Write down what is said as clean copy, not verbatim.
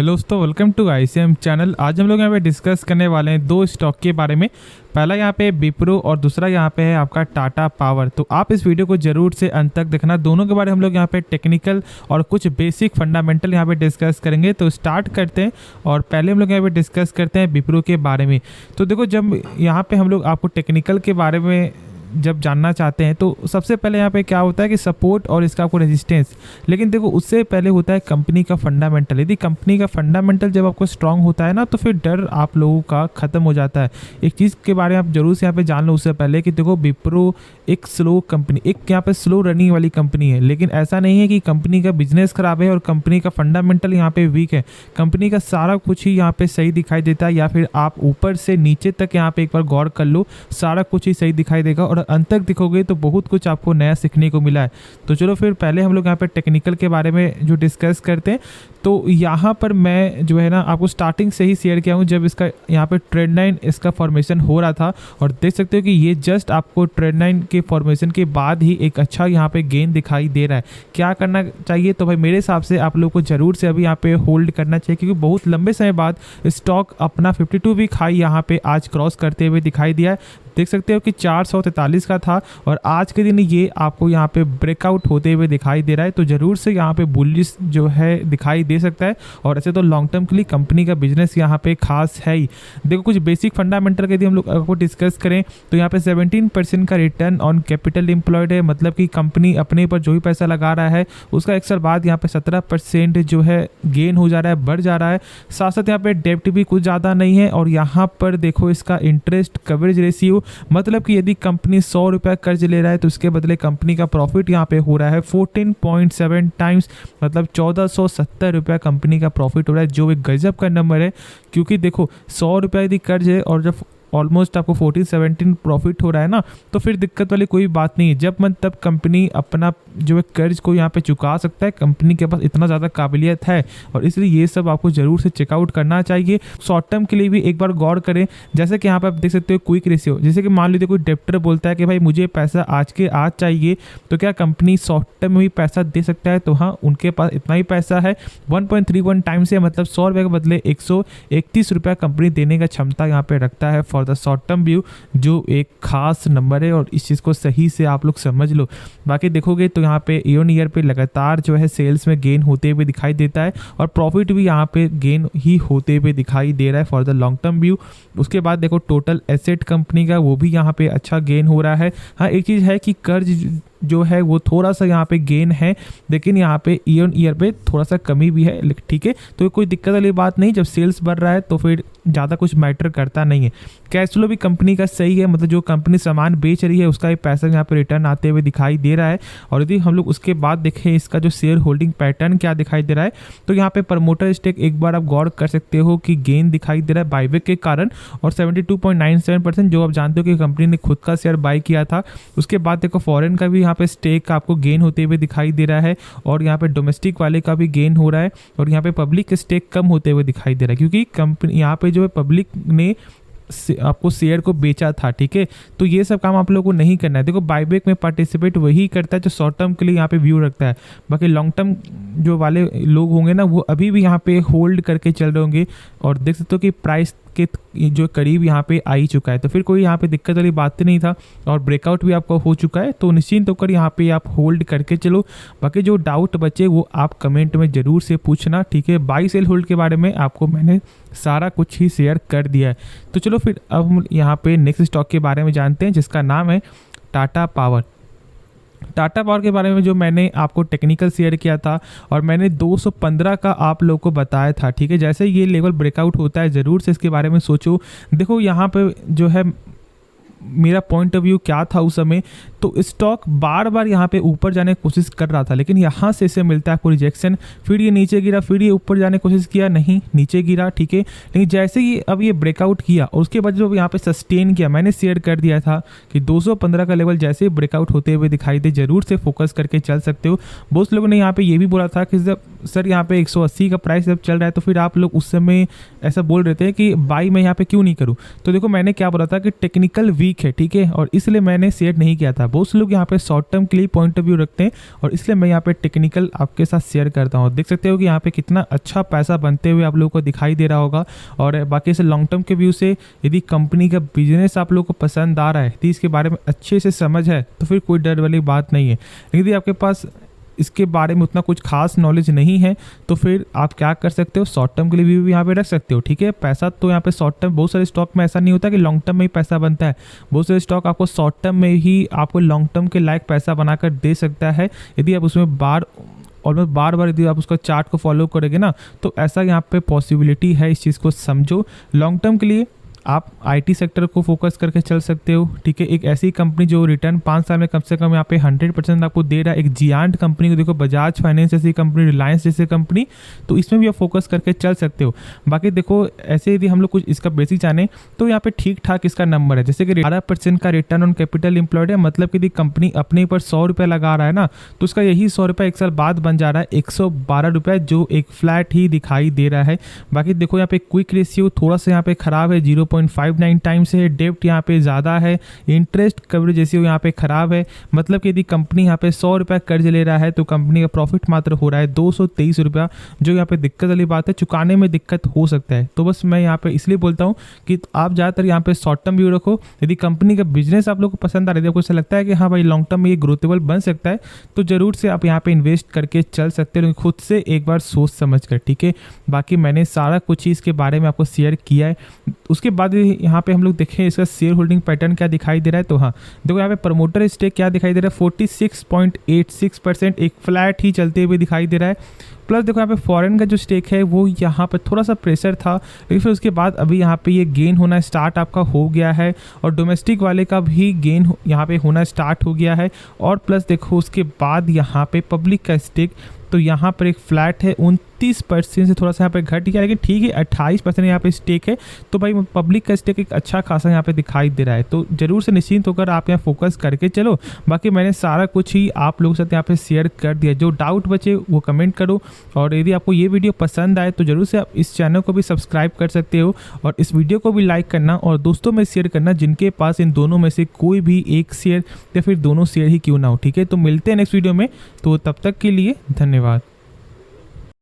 Hello दोस्तों, welcome to ICM channel. आज हम लोग यहाँ पे डिस्कस करने वाले हैं दो स्टॉक के बारे में। पहला यहाँ पे विप्रो और दूसरा यहाँ पे है आपका टाटा पावर। तो आप इस वीडियो को जरूर से अंत तक देखना। दोनों के बारे में हम लोग यहाँ पे टेक्निकल और कुछ बेसिक फंडामेंटल यहाँ पे डिस्कस करेंगे। तो स्टार्ट करते हैं और पहले हम लोग यहाँ पे डिस्कस करते हैं विप्रो के बारे में। तो देखो, जब यहाँ पे हम लोग आपको टेक्निकल के बारे में जब जानना चाहते हैं तो सबसे पहले यहाँ पे क्या होता है कि सपोर्ट और इसका आपको रेजिस्टेंस। लेकिन देखो, उससे पहले होता है कंपनी का फंडामेंटल। यदि कंपनी का फंडामेंटल जब आपको स्ट्रांग होता है ना, तो फिर डर आप लोगों का ख़त्म हो जाता है। एक चीज़ के बारे में आप जरूर से यहाँ पे जान लो उससे पहले कि देखो, विप्रो एक स्लो कंपनी, एक यहाँ पे स्लो रनिंग वाली कंपनी है। लेकिन ऐसा नहीं है कि कंपनी का बिजनेस खराब है और कंपनी का फंडामेंटल यहाँ पे वीक है। कंपनी का सारा कुछ ही यहाँ पे सही दिखाई देता है, या फिर आप ऊपर से नीचे तक यहाँ पे एक बार गौर कर लो, सारा कुछ ही सही दिखाई देगा और अंत तक दिखोगे तो बहुत कुछ आपको नया सीखने को मिला है। तो चलो फिर पहले हम लोग यहाँ पे टेक्निकल के बारे में जो डिस्कस करते हैं। तो यहाँ पर मैं जो है ना आपको स्टार्टिंग से ही शेयर किया हूँ, जब इसका यहाँ पे ट्रेंड लाइन इसका फॉर्मेशन हो रहा था। और देख सकते हो कि ये जस्ट आपको ट्रेंड लाइन के फॉर्मेशन के बाद ही एक अच्छा यहाँ पे गेन दिखाई दे रहा है। क्या करना चाहिए? तो भाई मेरे हिसाब से आप लोग को जरूर से अभी यहाँ पे होल्ड करना चाहिए, क्योंकि बहुत लंबे समय बाद स्टॉक अपना 52 वीक हाई यहाँ पे आज क्रॉस करते हुए दिखाई दिया है। देख सकते हो कि 443 का था और आज के दिन ये आपको यहाँ पे ब्रेकआउट होते हुए दिखाई दे रहा है। तो ज़रूर से यहाँ पे बुलिश जो है दिखाई दे सकता है। और ऐसे तो लॉन्ग टर्म के लिए कंपनी का बिजनेस यहाँ पे खास है ही। देखो, कुछ बेसिक फंडामेंटल के यदि हम लोग आपको डिस्कस करें तो यहाँ पे 17% का रिटर्न ऑन कैपिटल एम्प्लॉयड है। मतलब कि कंपनी अपने पर जो भी पैसा लगा रहा है उसका 1 साल बाद यहाँ पे 17% जो है गेन हो जा रहा है, बढ़ जा रहा है। साथ साथ यहाँ पे डेप्ट भी कुछ ज़्यादा नहीं है। और यहाँ पर देखो, इसका इंटरेस्ट कवरेज रेशियो, मतलब कि यदि कंपनी 100 रुपये कर्ज ले रहा है तो उसके बदले कंपनी का प्रॉफिट यहाँ पे हो रहा है 14.7 टाइम्स, मतलब 1470 रुपये कंपनी का प्रॉफिट हो रहा है, जो एक गजब का नंबर है। क्योंकि देखो, 100 रुपये यदि कर्ज है और जब ऑलमोस्ट आपको 14-17 प्रॉफिट हो रहा है ना, तो फिर दिक्कत वाली कोई बात नहीं है। जब मन तब कंपनी अपना जो है कर्ज को यहाँ पे चुका सकता है। कंपनी के पास इतना ज़्यादा काबिलियत है और इसलिए ये सब आपको ज़रूर से चेकआउट करना चाहिए। शॉर्ट टर्म के लिए भी एक बार गौर करें। जैसे कि यहाँ पे आप देख सकते हो क्विक रेशियो। जैसे कि मान लीजिए कोई डेप्टर बोलता है कि भाई मुझे पैसा आज के आज चाहिए, तो क्या कंपनी शॉर्ट टर्म में भी पैसा दे सकता है? तो हाँ, उनके पास इतना ही पैसा है, 1.31 टाइम्स है। मतलब 100 रुपये के बदले 131 रुपया कंपनी देने का क्षमता यहाँ पे रखता है for the short term view, जो एक खास नंबर है। और इस चीज़ को सही से आप लोग समझ लो। बाकी देखोगे तो यहाँ पे ईयर ऑन ईयर पे लगातार जो है सेल्स में गेन होते हुए दिखाई देता है और प्रॉफिट भी यहाँ पे गेन ही होते हुए दिखाई दे रहा है for the long term view. उसके बाद देखो, टोटल एसेट कंपनी का वो भी यहाँ पे अच्छा गेन हो रहा है। हाँ, एक चीज़ है कि कर्ज जो है वो थोड़ा सा यहाँ पे गेन है, लेकिन यहाँ पे ईयर ऑन ईयर पे थोड़ा सा कमी भी है। ठीक है, तो कोई दिक्कत वाली बात नहीं। जब सेल्स बढ़ रहा है तो फिर ज़्यादा कुछ मैटर करता नहीं है। कैश फ्लो भी कंपनी का सही है, मतलब जो कंपनी सामान बेच रही है उसका भी पैसा यहाँ पे रिटर्न आते हुए दिखाई दे रहा है। और यदि हम लोग उसके बाद देखें इसका जो शेयर होल्डिंग पैटर्न क्या दिखाई दे रहा है, तो यहाँ पे प्रमोटर स्टेक एक बार आप गौर कर सकते हो कि गेन दिखाई दे रहा है बाईबैक के कारण। और 72.97% जो आप जानते हो कि कंपनी ने खुद का शेयर बाई किया था। उसके बाद देखो, फॉरेन का भी यहाँ पे स्टेक आपको गेन होते हुए दिखाई दे रहा है और यहाँ पे डोमेस्टिक वाले का भी गेन हो रहा है। और यहाँ पे पब्लिक स्टेक कम होते हुए दिखाई दे रहा है, क्योंकि कंपनी यहाँ पे जो है पब्लिक ने आपको शेयर को बेचा था। ठीक है, तो ये सब काम आप लोगों को नहीं करना है। देखो, बाईबैक में पार्टिसिपेट वही करता है जो शॉर्ट टर्म के लिए यहाँ पे व्यू रखता है। बाकी लॉन्ग टर्म जो वाले लोग होंगे ना, वो अभी भी यहाँ पे होल्ड करके चल रहे होंगे। और देख सकते हो कि प्राइस के जो करीब यहाँ पे आ ही चुका है, तो फिर कोई यहाँ पे दिक्कत वाली बात नहीं था। और ब्रेकआउट भी आपको हो चुका है, तो निश्चिंत होकर यहाँ पे आप होल्ड करके चलो। बाकी जो डाउट बचे वो आप कमेंट में ज़रूर से पूछना। ठीक है, बाई सेल होल्ड के बारे में आपको मैंने सारा कुछ ही शेयर कर दिया है। तो चलो फिर अब हम यहाँ पे नेक्स्ट स्टॉक के बारे में जानते हैं, जिसका नाम है टाटा पावर। टाटा पावर के बारे में जो मैंने आपको टेक्निकल शेयर किया था और मैंने 215 का आप लोगों को बताया था। ठीक है, जैसे ये लेवल ब्रेकआउट होता है ज़रूर से इसके बारे में सोचो। देखो, यहाँ पे जो है मेरा पॉइंट ऑफ व्यू क्या था उस समय, तो स्टॉक बार बार यहाँ पे ऊपर जाने की कोशिश कर रहा था, लेकिन यहाँ से इसे मिलता है आपको रिजेक्शन। फिर ये नीचे गिरा, फिर ये ऊपर जाने की कोशिश किया, नहीं नीचे गिरा। ठीक है, लेकिन जैसे ही अब ये ब्रेकआउट किया और उसके बाद जो यहाँ पे सस्टेन किया, मैंने शेयर कर दिया था कि 215 का लेवल जैसे ब्रेकआउट होते हुए दिखाई दे, जरूर से फोकस करके चल सकते हो। बहुत लोगों ने यहाँ पे ये भी बोला था कि जब सर यहाँ पे 180 का प्राइस जब चल रहा है तो फिर आप लोग उस समय ऐसा बोल रहे थे कि बाई मैं यहाँ पे क्यों नहीं करूँ। तो देखो, मैंने क्या बोला था कि टेक्निकल वीक वीक है, ठीक है, और इसलिए मैंने शेयर नहीं किया था। बहुत से लोग यहाँ पे शॉर्ट टर्म के लिए पॉइंट ऑफ व्यू रखते हैं और इसलिए मैं यहाँ पे टेक्निकल आपके साथ शेयर करता हूँ। देख सकते हो कि यहाँ पे कितना अच्छा पैसा बनते हुए आप लोगों को दिखाई दे रहा होगा। और बाकी से लॉन्ग टर्म के व्यू से यदि कंपनी का बिजनेस आप लोगों को पसंद आ रहा है, यदि इसके बारे में अच्छे से समझ है, तो फिर कोई डर वाली बात नहीं है। यदि आपके पास इसके बारे में उतना कुछ खास नॉलेज नहीं है तो फिर आप क्या कर सकते हो, शॉर्ट टर्म के लिए भी यहाँ पे रख सकते हो, ठीक है। पैसा तो यहाँ पे शॉर्ट टर्म, बहुत सारे स्टॉक में ऐसा नहीं होता कि लॉन्ग टर्म में ही पैसा बनता है। बहुत सारे स्टॉक आपको शॉर्ट टर्म में ही आपको लॉन्ग टर्म के लायक पैसा बनाकर दे सकता है, यदि आप उसमें ऑलमोस्ट बार बार यदि आप उसका चार्ट को फॉलो करोगे ना, तो ऐसा यहाँ पे पॉसिबिलिटी है। इस चीज़ को समझो। लॉन्ग टर्म के लिए आप आईटी सेक्टर को फोकस करके चल सकते हो, ठीक है। एक ऐसी कंपनी जो रिटर्न 5 साल में कम से कम यहाँ पे 100% आपको दे रहा है। एक जियांट कंपनी को देखो, बजाज फाइनेंस जैसी कंपनी, रिलायंस जैसी कंपनी, तो इसमें भी आप फोकस करके चल सकते हो। बाकी देखो, ऐसे यदि हम लोग कुछ इसका बेसिक जाने तो यहाँ पे ठीक ठाक इसका नंबर है। जैसे कि 18% का रिटर्न ऑन कैपिटल एम्प्लॉयड है, मतलब कि यदि कंपनी अपने ऊपर 100 रुपये लगा रहा है ना, तो उसका यही 100 रुपये 1 साल बाद बन जा रहा है 112 रुपये, जो एक फ्लैट ही दिखाई दे रहा है। बाकी देखो यहाँ पे क्विक रेशियो थोड़ा सा यहाँ पे खराब है, 0.59 टाइम्स है। डेप्ट यहाँ पे ज़्यादा है। इंटरेस्ट कवरेज रेशियो यहाँ पे खराब है, मतलब कि यदि कंपनी यहाँ पे 100 रुपये कर्ज ले रहा है तो कंपनी का प्रॉफिट मात्र हो रहा है 223 रुपया, जो यहाँ पे दिक्कत वाली बात है, चुकाने में दिक्कत हो सकता है। तो बस मैं यहाँ पे इसलिए बोलता हूँ कि आप ज़्यादातर यहाँ पे शॉर्ट टर्म व्यू रखो। यदि कंपनी का बिजनेस आप लोग को पसंद आ रहा है, आपको ऐसा लगता है कि हाँ भाई लॉन्ग टर्म में ये ग्रोथेबल बन सकता है, तो जरूर से आप यहाँ पे इन्वेस्ट करके चल सकते हो, खुद से एक बार सोच समझ कर, ठीक है। बाकी मैंने सारा कुछ चीज़ के बारे में आपको शेयर किया है। उसके बाद यहाँ पे हम लोग देखें इसका शेयर होल्डिंग पैटर्न क्या दिखाई दे रहा है। तो हाँ देखो, यहाँ पे प्रमोटर स्टेक क्या दिखाई दे रहा है, 46.86%, एक फ्लैट ही चलते हुए दिखाई दे रहा है। प्लस देखो यहाँ पे फॉरेन का जो स्टेक है वो यहाँ पे थोड़ा सा प्रेशर था, लेकिन फिर उसके बाद अभी यहाँ पे ये गेन होना स्टार्ट आपका हो गया है, और डोमेस्टिक वाले का भी गेन यहाँ पे होना स्टार्ट हो गया है। और प्लस देखो उसके बाद यहाँ पे पब्लिक का स्टेक, तो यहाँ पर एक फ्लैट है 29% से थोड़ा सा यहाँ पे घट गया, लेकिन ठीक है 28% यहाँ पे स्टेक है। तो भाई पब्लिक का स्टेक एक अच्छा खासा यहाँ पे दिखाई दे रहा है, तो जरूर से निश्चिंत होकर आप यहाँ फोकस करके चलो। बाकी मैंने सारा कुछ ही आप लोगों के साथ यहाँ पे शेयर कर दिया। जो डाउट बचे वो कमेंट करो, और यदि आपको ये वीडियो पसंद आए तो जरूर से आप इस चैनल को भी सब्सक्राइब कर सकते हो, और इस वीडियो को भी लाइक करना और दोस्तों में शेयर करना जिनके पास इन दोनों में से कोई भी एक शेयर या फिर दोनों शेयर ही क्यों ना हो, ठीक है। तो मिलते हैं नेक्स्ट वीडियो में, तो तब तक के लिए धन्यवाद।